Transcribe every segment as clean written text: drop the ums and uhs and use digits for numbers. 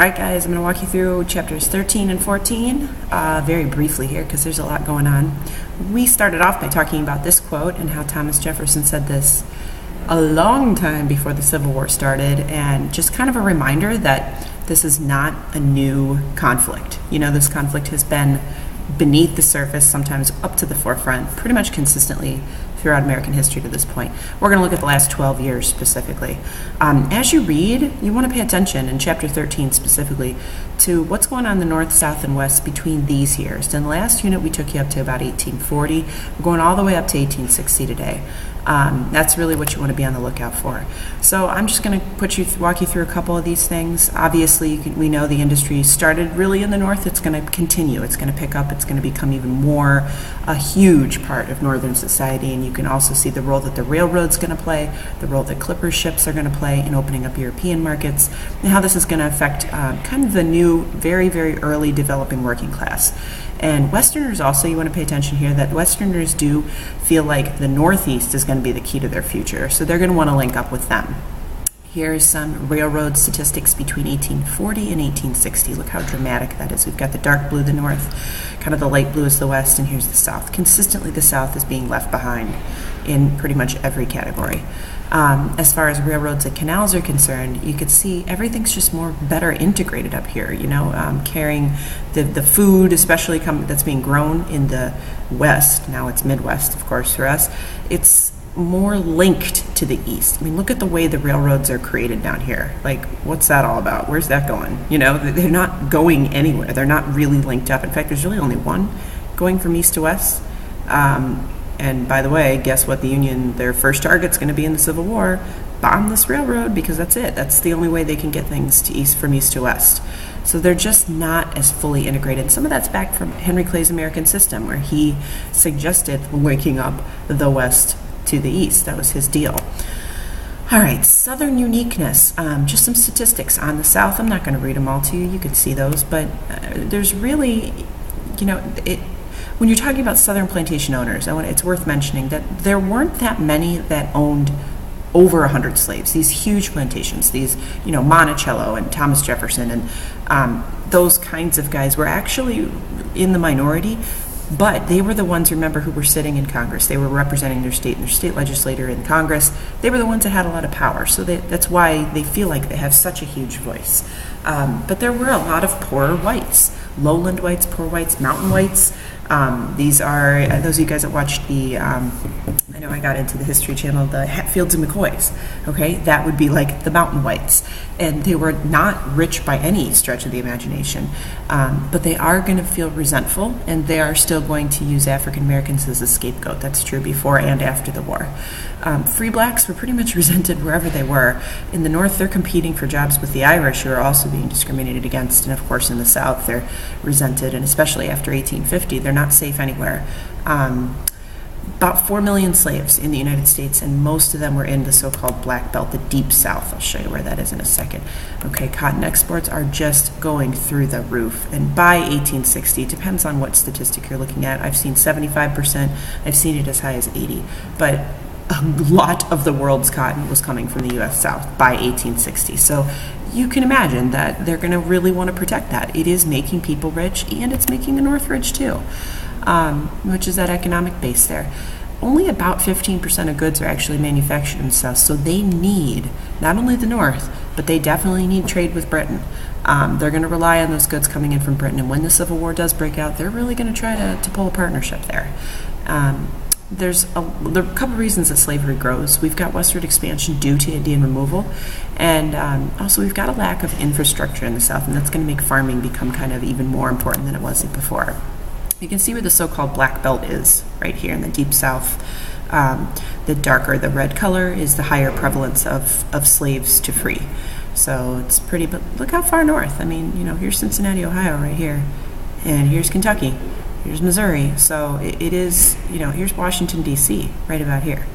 right, guys, I'm going to walk you through chapters 13 and 14 very briefly here because there's a lot going on. We started off by talking about this quote and how Thomas Jefferson said this a long time before the Civil War started, and just kind of a reminder that this is not a new conflict. You know, this conflict has been beneath the surface, sometimes up to the forefront, pretty much consistently throughout American history to this point. We're going to look at the last 12 years specifically. As you read, you want to pay attention in chapter 13 specifically to what's going on in the north, south, and west between these years. In the last unit, we took you up to about 1840. We're going all the way up to 1860 today. That's really what you want to be on the lookout for. So I'm just going to walk you through a couple of these things. Obviously, we know the industry started really in the north. It's going to continue. It's going to pick up. It's going to become even more a huge part of northern society. And you can also see the role that the railroad's going to play, the role that clipper ships are going to play in opening up European markets, and how this is going to affect kind of the new, very, very early developing working class. And Westerners also, you want to pay attention here that Westerners do feel like the Northeast is going to be the key to their future. So they're going to want to link up with them. Here's some railroad statistics between 1840 and 1860. Look how dramatic that is. We've got the dark blue, the north, kind of the light blue is the west, and here's the south. Consistently, the south is being left behind in pretty much every category. As far as railroads and canals are concerned, you could see everything's just better integrated up here, you know, carrying the food, especially that's being grown in the west. Now it's Midwest, of course, for us. It's more linked to the east. I mean, look at the way the railroads are created down here. Like, what's that all about? Where's that going? You know, they're not going anywhere. They're not really linked up. In fact, there's really only one going from east to west. And by the way, guess what the Union, their first target's going to be in the Civil War? Bomb this railroad, because that's it. That's the only way they can get things from east to west. So they're just not as fully integrated. Some of that's back from Henry Clay's American System, where he suggested linking up the west to the east. That was his deal. All right, Southern uniqueness. Just some statistics on the South. I'm not going to read them all to you. You can see those, but there's really, you know, when you're talking about Southern plantation owners, it's worth mentioning that there weren't that many that owned over 100 slaves. These huge plantations, these, you know, Monticello and Thomas Jefferson and those kinds of guys were actually in the minority, but they were the ones, remember, who were sitting in Congress. They were representing their state and their state legislator in Congress. They were the ones that had a lot of power, so that's why they feel like they have such a huge voice. But there were a lot of poor whites, lowland whites, poor whites, mountain whites. These are, those of you guys that watched the, I know I got into the History Channel, the Hatfields and McCoys, okay? That would be like the mountain whites. And they were not rich by any stretch of the imagination, but they are going to feel resentful, and they are still going to use African Americans as a scapegoat. That's true before and after the war. Free blacks were pretty much resented wherever they were. In the North, they're competing for jobs with the Irish, who are also being discriminated against, and of course in the South, they're resented, and especially after 1850, they're not safe anywhere. About 4 million slaves in the United States, and most of them were in the so-called Black Belt, the Deep South. I'll show you where that is in a second. Okay, cotton exports are just going through the roof, and by 1860, it depends on what statistic you're looking at. I've seen 75%, I've seen it as high as 80%, but a lot of the world's cotton was coming from the U.S. South by 1860. So you can imagine that they're going to really want to protect that. It is making people rich, and it's making the North rich too, which is that economic base there. Only about 15% of goods are actually manufactured in the South, so they need not only the North, but they definitely need trade with Britain. They're going to rely on those goods coming in from Britain, and when the Civil War does break out, they're really going to try to pull a partnership there. There are a couple reasons that slavery grows. We've got westward expansion due to Indian removal, and also we've got a lack of infrastructure in the South, and that's going to make farming become kind of even more important than it was before. You can see where the so-called Black Belt is, right here in the Deep South. The darker the red color is the higher prevalence of slaves to free. So it's pretty, but look how far north. I mean, you know, here's Cincinnati, Ohio right here, and here's Kentucky. Here's Missouri, so it is, you know, here's Washington, D.C., right about here.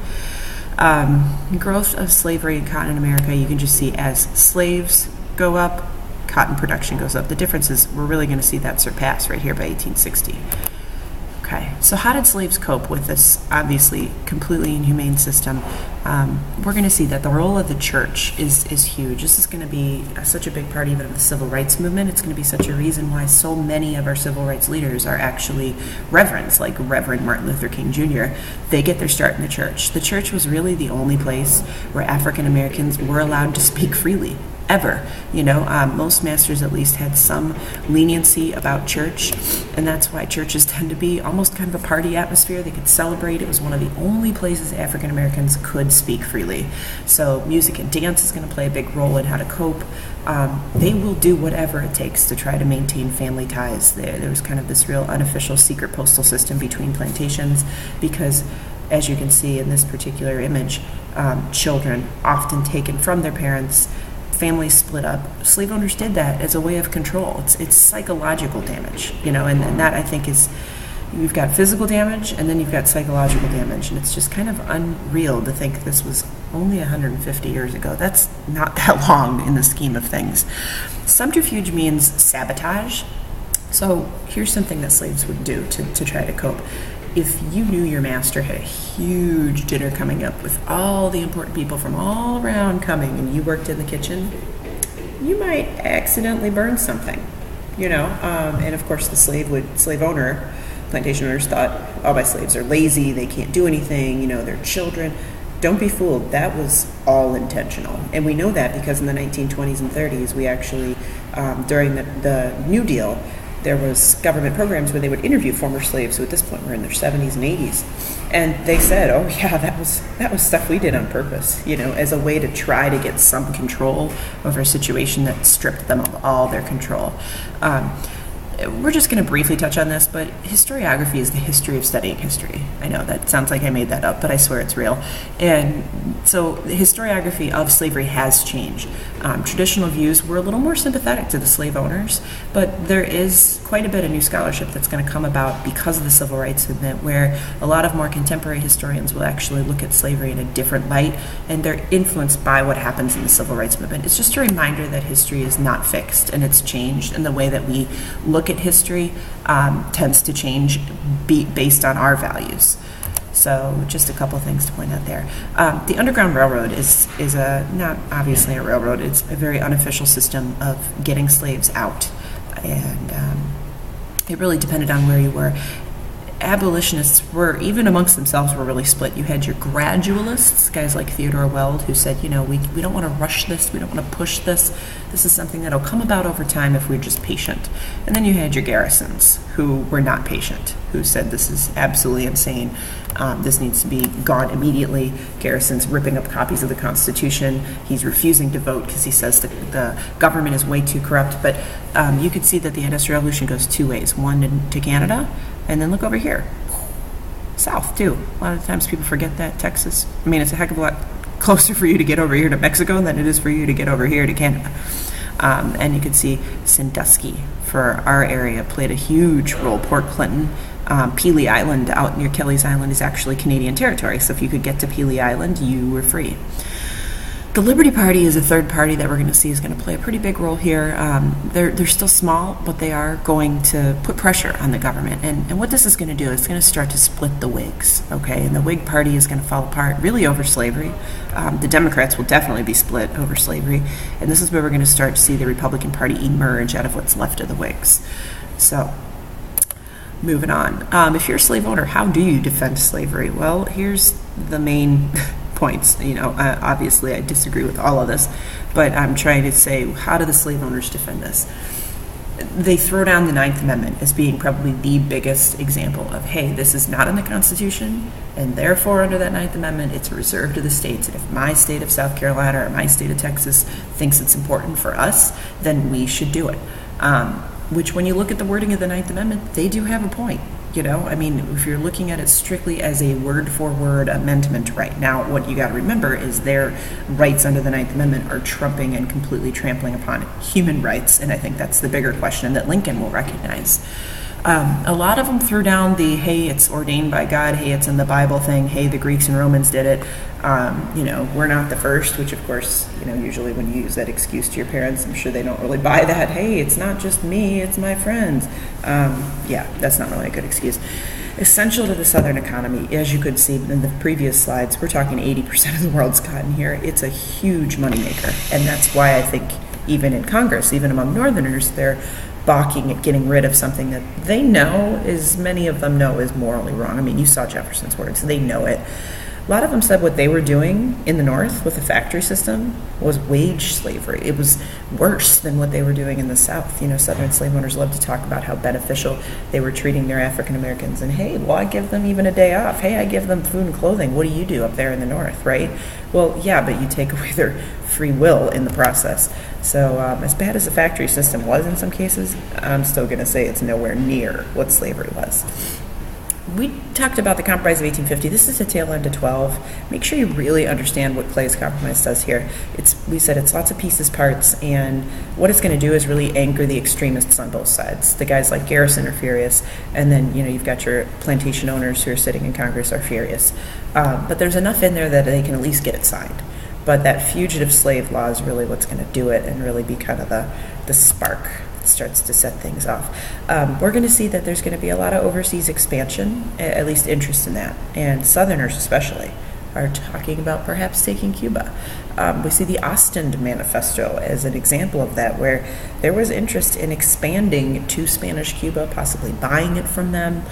Growth of slavery and cotton in America, you can just see as slaves go up, cotton production goes up. The difference is we're really going to see that surpass right here by 1860. Okay, so how did slaves cope with this obviously completely inhumane system? We're going to see that the role of the church is huge. This is going to be such a big part even of the civil rights movement. It's going to be such a reason why so many of our civil rights leaders are actually reverends, like Reverend Martin Luther King Jr. They get their start in the church. The church was really the only place where African Americans were allowed to speak freely. Ever. Most masters at least had some leniency about church, and that's why churches tend to be almost kind of a party atmosphere. They could celebrate. It was one of the only places African Americans could speak freely. So music and dance is going to play a big role in how to cope. They will do whatever it takes to try to maintain family ties. There was kind of this real unofficial secret postal system between plantations because, as you can see in this particular image, children often taken from their parents, families split up. Slave owners did that as a way of control. It's psychological damage, and that I think is, you've got physical damage and then you've got psychological damage, and it's just kind of unreal to think this was only 150 years ago. That's not that long in the scheme of things. Subterfuge means sabotage. So here's something that slaves would do to try to cope. If you knew your master had a huge dinner coming up with all the important people from all around coming and you worked in the kitchen, you might accidentally burn something, and of course the slave owner, plantation owners thought, oh, my slaves are lazy, they can't do anything, they're children. Don't be fooled, that was all intentional. And we know that because in the 1920s and 30s, we actually, during the New Deal, there was government programs where they would interview former slaves who at this point were in their 70s and 80s. And they said, oh yeah, that was stuff we did on purpose, as a way to try to get some control over a situation that stripped them of all their control. We're just going to briefly touch on this, but historiography is the history of studying history. I know that sounds like I made that up, but I swear it's real. And so the historiography of slavery has changed. Traditional views were a little more sympathetic to the slave owners, but there is quite a bit of new scholarship that's going to come about because of the civil rights movement, where a lot of more contemporary historians will actually look at slavery in a different light, and they're influenced by what happens in the civil rights movement. It's just a reminder that history is not fixed, and it's changed, and the way that we look at history tends to change based on our values. So just a couple things to point out there. The Underground Railroad is not obviously a railroad. It's a very unofficial system of getting slaves out. And it really depended on where you were. Abolitionists were, even amongst themselves, were really split. You had your gradualists, guys like Theodore Weld, who said, we don't want to rush this, we don't want to push this. This is something that'll come about over time if we're just patient. And then you had your garrisons, who were not patient, who said this is absolutely insane. This needs to be gone immediately. Garrison's ripping up copies of the Constitution. He's refusing to vote because he says the government is way too corrupt. But you could see that the Industrial Revolution goes two ways. One to Canada, and then look over here. South, too. A lot of times people forget that. Texas. It's a heck of a lot closer for you to get over here to Mexico than it is for you to get over here to Canada. And you can see Sandusky, for our area, played a huge role. Port Clinton. Pelee Island out near Kelly's Island is actually Canadian territory, so if you could get to Pelee Island, you were free. The Liberty Party is a third party that we're going to see is going to play a pretty big role here. They're still small, but they are going to put pressure on the government. And what this is going to do is it's going to start to split the Whigs, okay? And the Whig Party is going to fall apart really over slavery. The Democrats will definitely be split over slavery. And this is where we're going to start to see the Republican Party emerge out of what's left of the Whigs. So, moving on. If you're a slave owner, how do you defend slavery? Well, here's the main points. Obviously I disagree with all of this, but I'm trying to say, how do the slave owners defend this? They throw down the Ninth Amendment as being probably the biggest example of, hey, this is not in the Constitution, and therefore under that Ninth Amendment, it's reserved to the states. And if my state of South Carolina or my state of Texas thinks it's important for us, then we should do it. Which, when you look at the wording of the Ninth Amendment, they do have a point. If you're looking at it strictly as a word-for-word amendment right now, what you got to remember is their rights under the Ninth Amendment are trumping and completely trampling upon human rights, and I think that's the bigger question that Lincoln will recognize. A lot of them threw down the, hey, it's ordained by God, hey, it's in the Bible thing, hey, the Greeks and Romans did it, we're not the first, which of course, usually when you use that excuse to your parents, I'm sure they don't really buy that, hey, it's not just me, it's my friends. That's not really a good excuse. Essential to the Southern economy, as you could see in the previous slides, we're talking 80% of the world's cotton here. It's a huge moneymaker, and that's why I think even in Congress, even among Northerners, they're balking at getting rid of something that they know, as many of them know, is morally wrong. I mean, you saw Jefferson's words, they know it. A lot of them said what they were doing in the North with the factory system was wage slavery. It was worse than what they were doing in the South. Southern slave owners love to talk about how beneficial they were treating their African Americans. And hey, well, I give them even a day off. Hey, I give them food and clothing. What do you do up there in the North, right? Well, yeah, but you take away their free will in the process. So as bad as the factory system was in some cases, I'm still going to say it's nowhere near what slavery was. We talked about the Compromise of 1850. This is a tail end to 12. Make sure you really understand what Clay's Compromise does here. We said it's lots of pieces, parts, and what it's going to do is really anchor the extremists on both sides. The guys like Garrison are furious, and then you've got your plantation owners who are sitting in Congress are furious. But there's enough in there that they can at least get it signed. But that fugitive slave law is really what's going to do it and really be kind of the spark that starts to set things off. We're going to see that there's going to be a lot of overseas expansion, at least interest in that, and Southerners especially are talking about perhaps taking Cuba. We see the Ostend Manifesto as an example of that, where there was interest in expanding to Spanish Cuba, possibly buying it from them.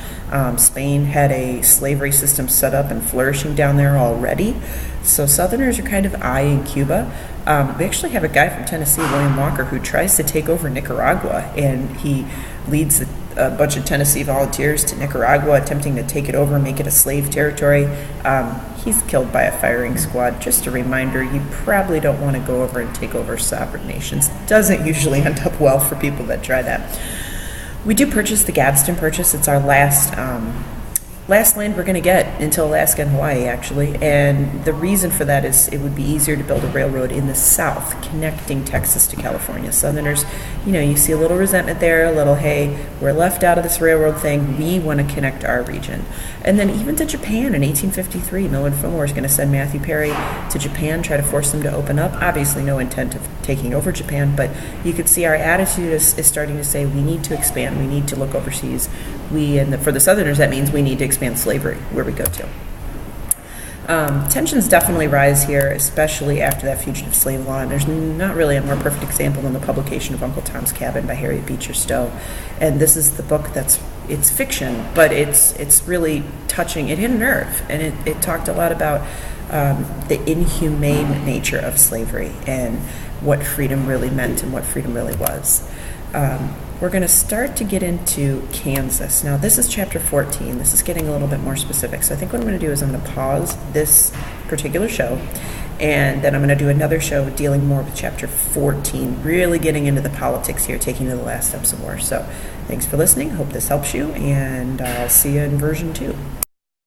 Spain had a slavery system set up and flourishing down there already. So Southerners are kind of eyeing Cuba. We actually have a guy from Tennessee, William Walker, who tries to take over Nicaragua, and he leads a bunch of Tennessee volunteers to Nicaragua, attempting to take it over and make it a slave territory. He's killed by a firing squad. Just a reminder, you probably don't want to go over and take over sovereign nations. Doesn't usually end up well for people that try that. We do purchase the Gadsden Purchase. It's our last land we're going to get until Alaska and Hawaii, actually. And the reason for that is it would be easier to build a railroad in the South, connecting Texas to California. Southerners, you see a little resentment there, a little, hey, we're left out of this railroad thing. We want to connect our region. And then even to Japan in 1853, Millard Fillmore is going to send Matthew Perry to Japan, try to force them to open up. Obviously no intent of taking over Japan, but you could see our attitude is starting to say we need to expand, we need to look overseas. For the Southerners, that means we need to expand slavery where we go to. Tensions definitely rise here, especially after that fugitive slave law, and there's not really a more perfect example than the publication of Uncle Tom's Cabin by Harriet Beecher Stowe. And this is the book it's fiction, but it's really touching. It hit a nerve, and it talked a lot about the inhumane nature of slavery and what freedom really meant and what freedom really was. We're going to start to get into Kansas. Now, this is chapter 14. This is getting a little bit more specific. So I think what I'm going to do is I'm going to pause this particular show, and then I'm going to do another show dealing more with chapter 14, really getting into the politics here, taking to the last steps of war. So thanks for listening. Hope this helps you, and I'll see you in version 2.